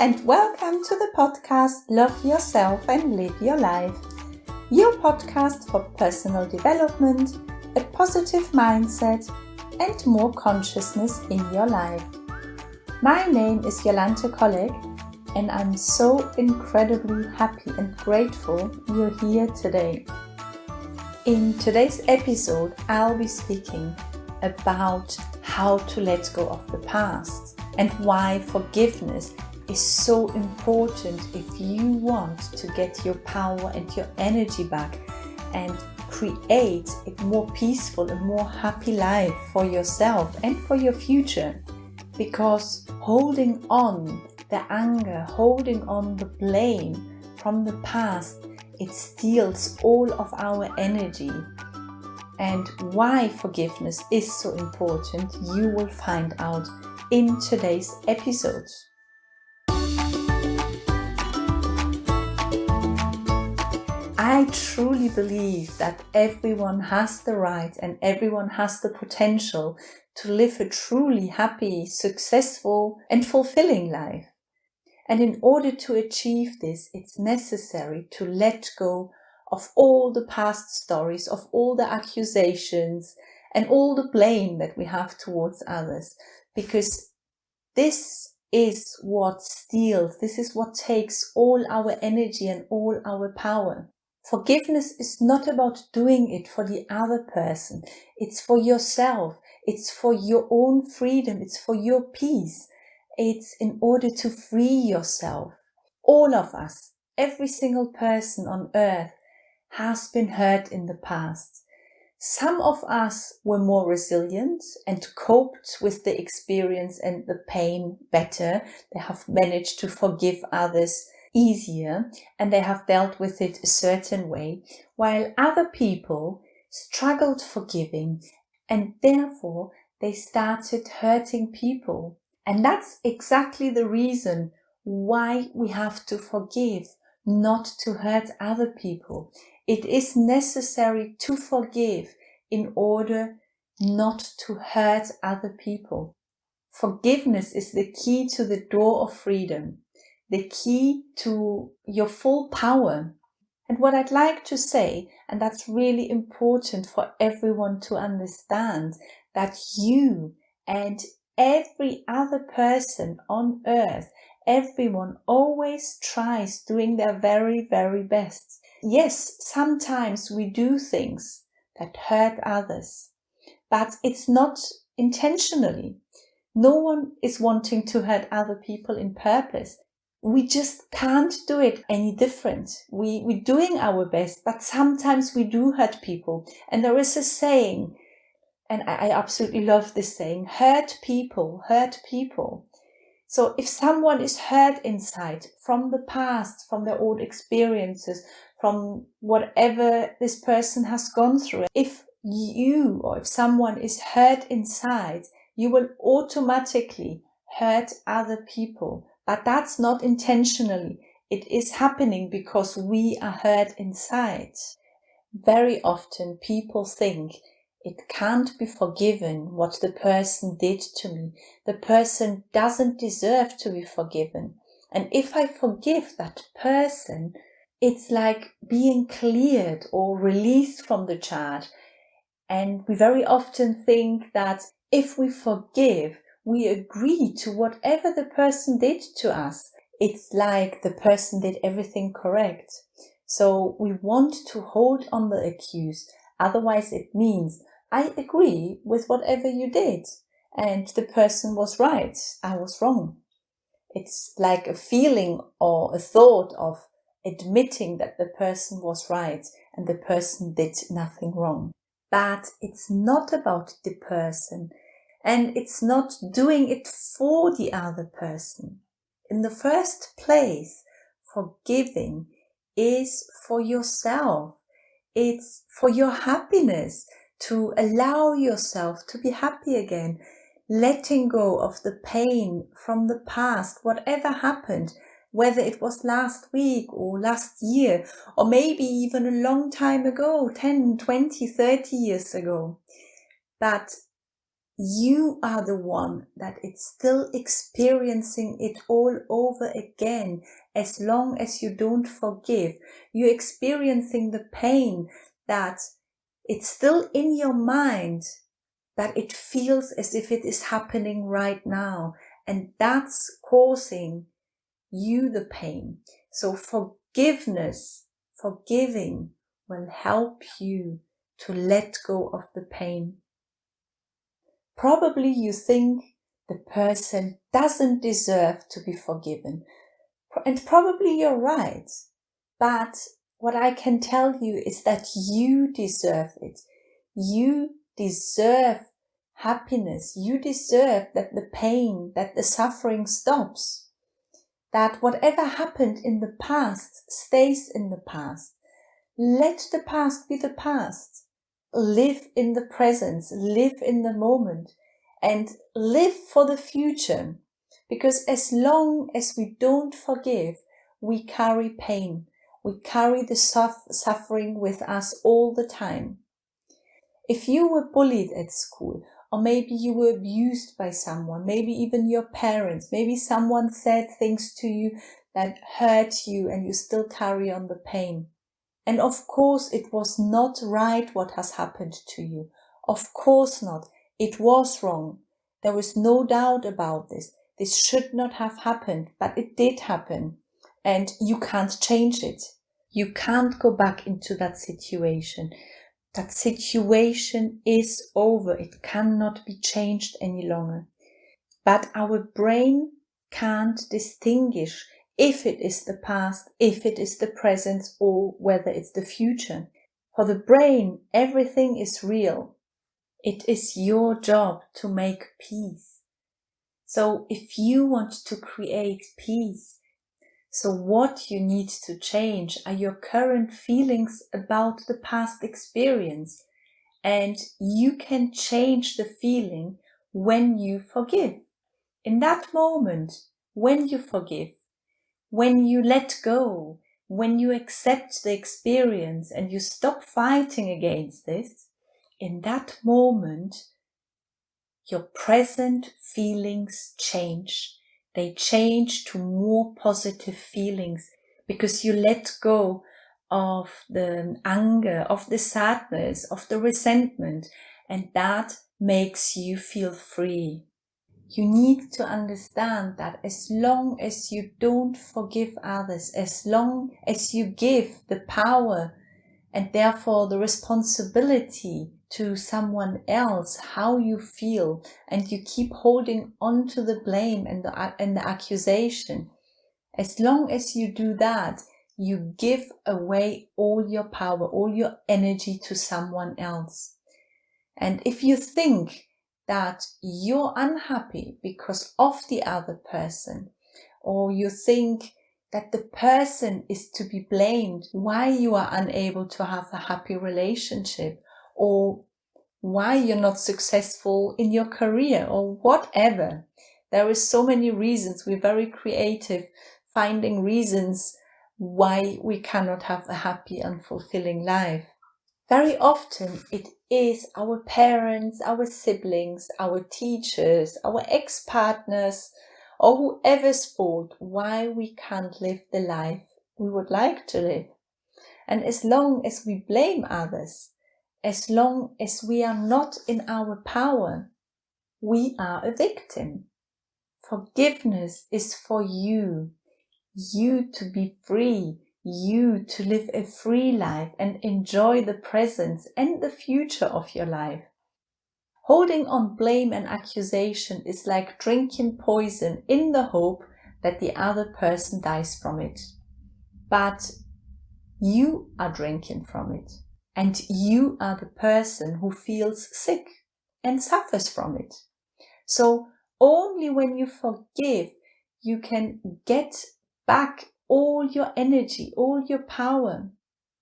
and welcome to the podcast Love Yourself and Live Your Life, your podcast for personal development, a positive mindset and more consciousness in your life. My name is Jolanthe and I'm so incredibly happy and grateful you're here today. In today's episode, I'll be speaking about how to let go of the past and why forgiveness is so important if you want to get your power and your energy back and create a more peaceful and more happy life for yourself and for your future. Because holding on the anger, holding on the blame from the past, it steals all of our energy. And why forgiveness is so important, you will find out in today's episode. I truly believe that everyone has the right and everyone has the potential to live a truly happy, successful and fulfilling life. And in order to achieve this, it's necessary to let go of all the past stories, of all the accusations and all the blame that we have towards others. Because this is what steals, this is what takes all our energy and all our power. Forgiveness is not about doing it for the other person. It's for yourself. It's for your own freedom. It's for your peace. It's in order to free yourself. All of us, every single person on earth has been hurt in the past. Some of us were more resilient and coped with the experience and the pain better. They have managed to forgive others easier and they have dealt with it a certain way, while other people struggled forgiving and therefore they started hurting people. And that's exactly the reason why we have to forgive, not to hurt other people. It is necessary to forgive in order not to hurt other people. Forgiveness is the key to the door of freedom, the key to your full power. And what I'd like to say, and that's really important for everyone to understand, that you and every other person on earth, everyone always tries doing their very, very best. Yes, sometimes we do things that hurt others, but it's not intentionally. No one is wanting to hurt other people in purpose. We just can't do it any different. We're doing our best, but sometimes we do hurt people. And there is a saying, and I absolutely love this saying, hurt people, hurt people. So if someone is hurt inside from the past, from their old experiences, from whatever this person has gone through, if you or if someone is hurt inside, you will automatically hurt other people. But that's not intentionally. It is happening because we are hurt inside. Very often people think it can't be forgiven what the person did to me. The person doesn't deserve to be forgiven. And if I forgive that person, it's like being cleared or released from the charge. And we very often think that if we forgive, we agree to whatever the person did to us. It's like the person did everything correct. So we want to hold on the accused. Otherwise it means I agree with whatever you did. And the person was right. I was wrong. It's like a feeling or a thought of admitting that the person was right and the person did nothing wrong. But it's not about the person and it's not doing it for the other person. In the first place, forgiving is for yourself. It's for your happiness, to allow yourself to be happy again, letting go of the pain from the past, whatever happened, whether it was last week or last year, or maybe even a long time ago, 10, 20, 30 years ago. But you are the one that is still experiencing it all over again. As long as you don't forgive, you're experiencing the pain that it's still in your mind, that it feels as if it is happening right now. And that's causing you the pain. So forgiveness, forgiving will help you to let go of the pain. Probably you think the person doesn't deserve to be forgiven. And probably you're right. But what I can tell you is that you deserve it. You deserve happiness. You deserve that the pain, that the suffering stops. That whatever happened in the past stays in the past. Let the past be the past. Live in the present, live in the moment, and live for the future. Because as long as we don't forgive, we carry pain. We carry the suffering with us all the time. If you were bullied at school, or maybe you were abused by someone, maybe even your parents, maybe someone said things to you that hurt you and you still carry on the pain. And of course, it was not right what has happened to you. Of course not. It was wrong. There was no doubt about this. This should not have happened, but it did happen. And you can't change it. You can't go back into that situation. That situation is over. It cannot be changed any longer. But our brain can't distinguish if it is the past, if it is the present, or whether it's the future. For the brain, everything is real. It is your job to make peace. So if you want to create peace, so what you need to change are your current feelings about the past experience. And you can change the feeling when you forgive. In that moment, when you forgive, when you let go, when you accept the experience and you stop fighting against this, in that moment, your present feelings change. They change to more positive feelings because you let go of the anger, of the sadness, of the resentment, and that makes you feel free. You need to understand that as long as you don't forgive others, as long as you give the power and therefore the responsibility to someone else, how you feel, and you keep holding on to the blame and the accusation, as long as you do that, you give away all your power, all your energy to someone else. And if you think that you're unhappy because of the other person, or you think that the person is to be blamed why you are unable to have a happy relationship, or why you're not successful in your career, or whatever. There is so many reasons. We're very creative, finding reasons why we cannot have a happy and fulfilling life. Very often it is our parents, our siblings, our teachers, our ex-partners, or whoever's fault why we can't live the life we would like to live. And as long as we blame others, as long as we are not in our power, we are a victim. Forgiveness is for you to be free, you to live a free life and enjoy the present and the future of your life. Holding on blame and accusation is like drinking poison in the hope that the other person dies from it. But you are drinking from it, and you are the person who feels sick and suffers from it. So only when you forgive, you can get back all your energy, all your power,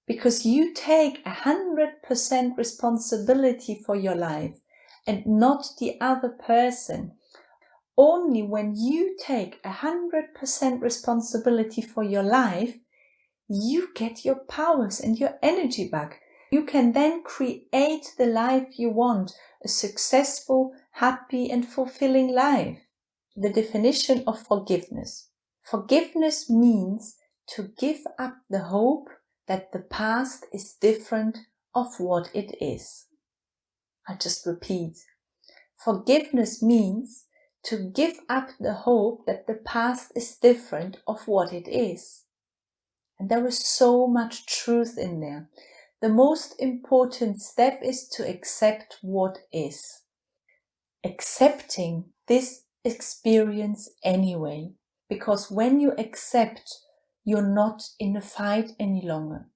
because you take 100% responsibility for your life and not the other person. Only when you take 100% responsibility for your life, you get your powers and your energy back. You can then create the life you want, a successful, happy and fulfilling life. The definition of forgiveness. Forgiveness means to give up the hope that the past is different of what it is. I just repeat. Forgiveness means to give up the hope that the past is different of what it is. And there is so much truth in there. The most important step is to accept what is. Accepting this experience anyway. Because when you accept, you're not in a fight any longer.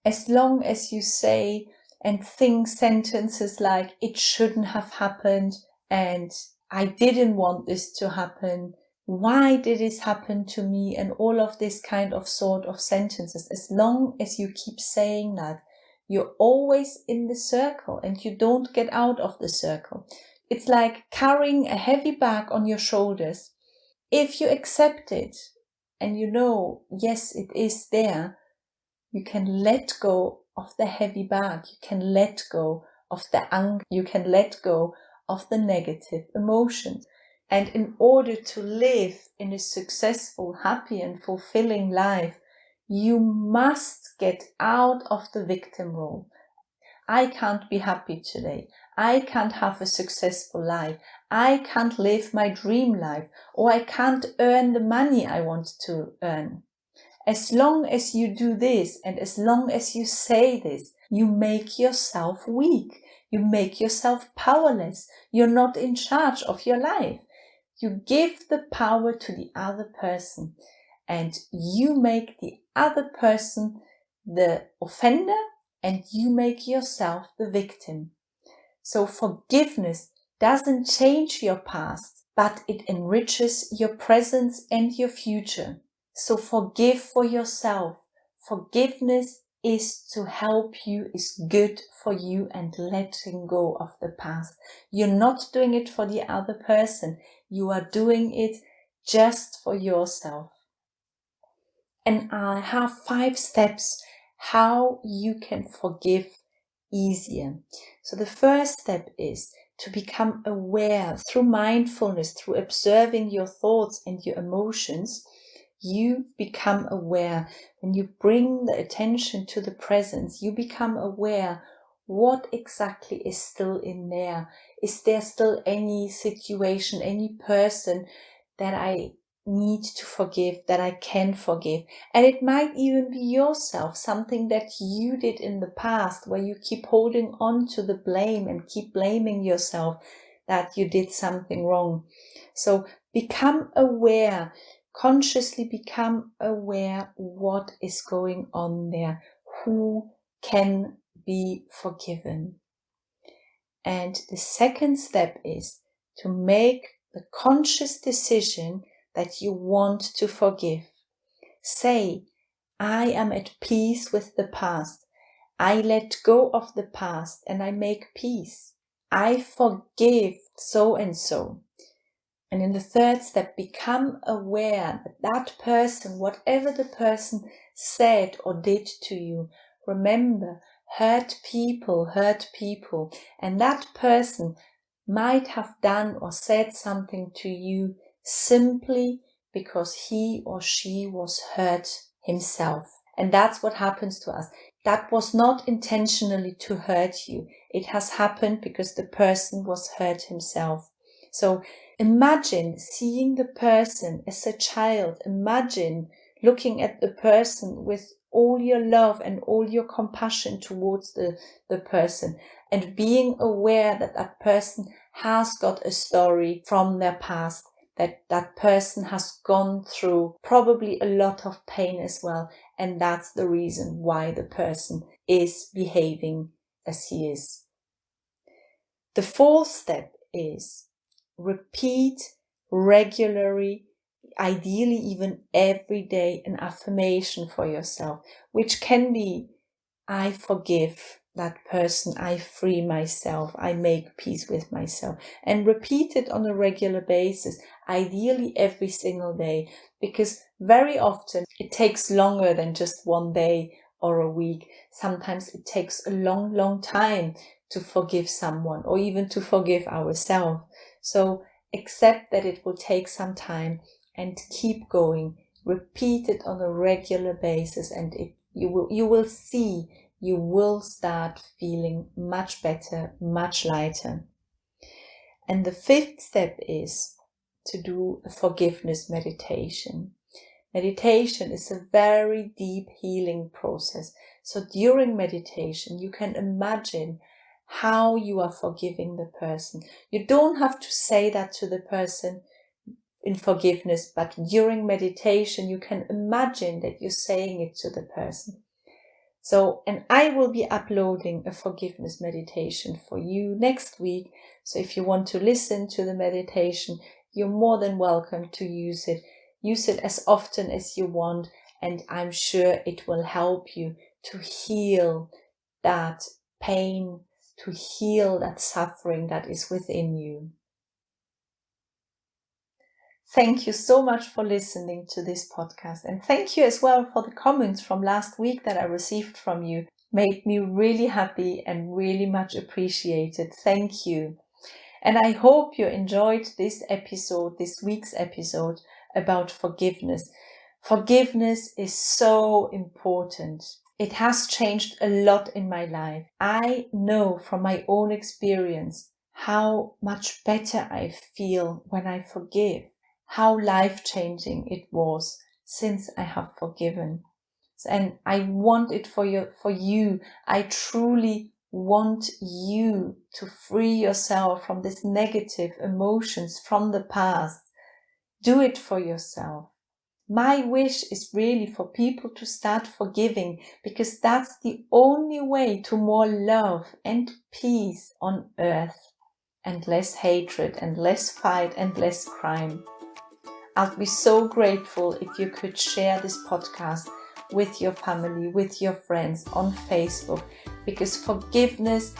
As long as you say and think sentences like, it shouldn't have happened, and I didn't want this to happen, why did this happen to me, and all of this kind of sort of sentences, as long as you keep saying that, you're always in the circle and you don't get out of the circle. It's like carrying a heavy bag on your shoulders. If you accept it and you know, yes, it is there, you can let go of the heavy bag. You can let go of the anger. You can let go of the negative emotions. And in order to live in a successful, happy and fulfilling life, you must get out of the victim role. I can't be happy today. I can't have a successful life. I can't live my dream life, or I can't earn the money I want to earn. As long as you do this and as long as you say this, you make yourself weak. You make yourself powerless. You're not in charge of your life. You give the power to the other person and you make the other person the offender and you make yourself the victim. So forgiveness doesn't change your past, but it enriches your present and your future. So forgive for yourself. Forgiveness is to help you, is good for you, and letting go of the past. You're not doing it for the other person. You are doing it just for yourself. And I have 5 steps how you can forgive easier. So the first step is to become aware through mindfulness, through observing your thoughts and your emotions. You become aware. When you bring the attention to the presence, you become aware what exactly is still in there. Is there still any situation, any person that I need to forgive, that I can forgive? And it might even be yourself, something that you did in the past where you keep holding on to the blame and keep blaming yourself that you did something wrong. So become aware. Consciously become aware what is going on there, who can be forgiven. And the second step is to make the conscious decision that you want to forgive. Say, I am at peace with the past. I let go of the past and I make peace. I forgive so and so. And in the third step, become aware that that person, whatever the person said or did to you, remember, hurt people, and that person might have done or said something to you simply because he or she was hurt himself. And that's what happens to us. That was not intentionally to hurt you. It has happened because the person was hurt himself. So imagine seeing the person as a child. Imagine looking at the person with all your love and all your compassion towards the person, and being aware that that person has got a story from their past, that that person has gone through probably a lot of pain as well. And that's the reason why the person is behaving as he is. The fourth step is repeat regularly, ideally even every day, an affirmation for yourself, which can be, I forgive that person, I free myself, I make peace with myself, and repeat it on a regular basis, ideally every single day, because very often it takes longer than just one day or a week. Sometimes it takes a long, long time to forgive someone or even to forgive ourselves. So accept that it will take some time and keep going. Repeat it on a regular basis, and you will see, you will start feeling much better, much lighter. And the fifth step is to do a forgiveness meditation. Meditation is a very deep healing process. So during meditation, you can imagine how you are forgiving the person. You don't have to say that to the person in forgiveness, but during meditation, you can imagine that you're saying it to the person. So, and I will be uploading a forgiveness meditation for you next week. So if you want to listen to the meditation, you're more than welcome to use it. Use it as often as you want, and I'm sure it will help you to heal that pain, to heal that suffering that is within you. Thank you so much for listening to this podcast, and thank you as well for the comments from last week that I received from you. Made me really happy and really much appreciated. Thank you. And I hope you enjoyed this week's episode about forgiveness. Forgiveness is so important. It has changed a lot in my life. I know from my own experience how much better I feel when I forgive. How life-changing it was since I have forgiven. And I want it for you. I truly want you to free yourself from these negative emotions from the past. Do it for yourself. My wish is really for people to start forgiving, because that's the only way to more love and peace on earth, and less hatred and less fight and less crime. I'll be so grateful if you could share this podcast with your family, with your friends on Facebook, because forgiveness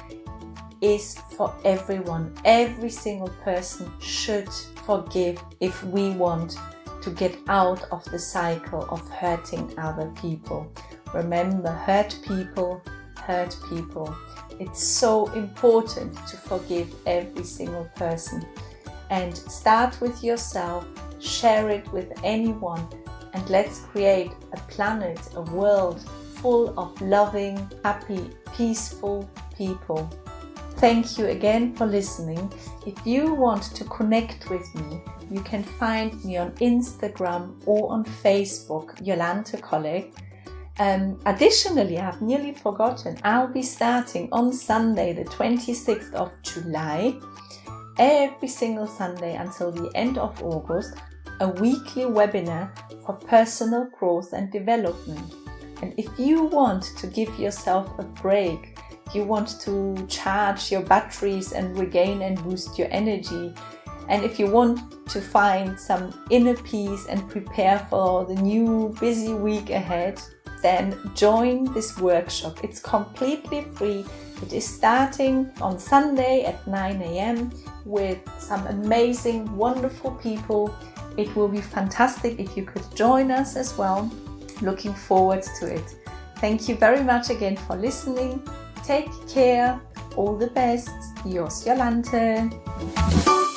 is for everyone. Every single person should forgive if we want to get out of the cycle of hurting other people. Remember, hurt people hurt people. It's so important to forgive every single person. And start with yourself, share it with anyone, and let's create a planet, a world full of loving, happy, peaceful people. Thank you again for listening. If you want to connect with me, you can find me on Instagram or on Facebook, Jolanthe Colleague. Additionally, I've nearly forgotten, I'll be starting on Sunday, the 26th of July, every single Sunday until the end of August, a weekly webinar for personal growth and development. And if you want to give yourself a break, you want to charge your batteries and regain and boost your energy, and if you want to find some inner peace and prepare for the new busy week ahead, then join this workshop. It's completely free. It is starting on Sunday at 9 a.m. with some amazing, wonderful people. It will be fantastic if you could join us as well. Looking forward to it. Thank you very much again for listening. Take care. All the best. Yours, Jolanthe.